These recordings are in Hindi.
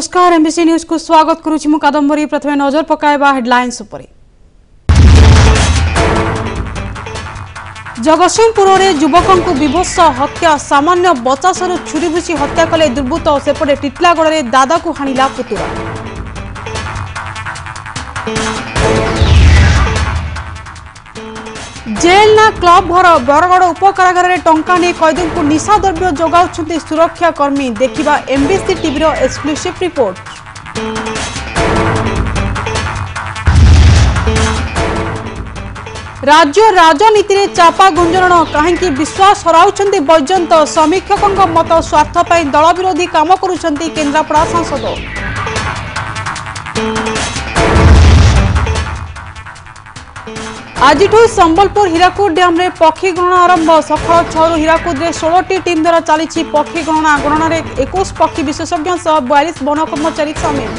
नमस्कार एमबीसी न्यूज को स्वागत करुछि मु कादंबरी। प्रथमे नजर पकाइबा हेडलाइंस उपरे। जगतसिंहपुर में युवक को विभत्स हत्या, सामान्य बचासर छुरी भूसी हत्या कले दुर्बृत्त। सेपटे टिटलागढ़ में दादा को हाणिला पुतुरा। जेल ना क्लब घर बरगड़ उपकारागार में टंका नहीं कैदी को निशा द्रव्य जोगाउछंती सुरक्षा कर्मी। देखिबा एमबीसी टीवी रो एक्सक्लूसिव रिपोर्ट। राज्य राजनीति में चापा गुंजरण कहीं विश्वास हराउछंती बैजयंत। समीक्षकों मत स्वार्थ पर दल विरोधी काम करुछंती केन्द्रापड़ा सांसद। आज संबलपुर हीराकुद डैम रे पक्षी गणना आरंभ। सकाल 6 हीराकुद रे 16टी टीम द्वारा चली पक्षी गणना। गणना 21 पक्षी विशेषज्ञ सह 42 वन कर्मचारी सामिल।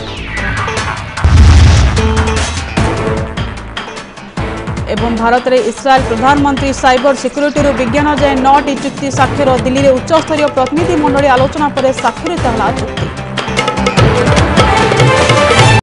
एवं भारत में इस्राएल प्रधानमंत्री साइबर सिक्योरिटी विज्ञान जाए 9टी चुक्ति साक्षर। दिल्ली में उच्चस्तरीय प्रतिनिधि मंडल आलोचना पर स्वाक्षरित होला चुक्ति।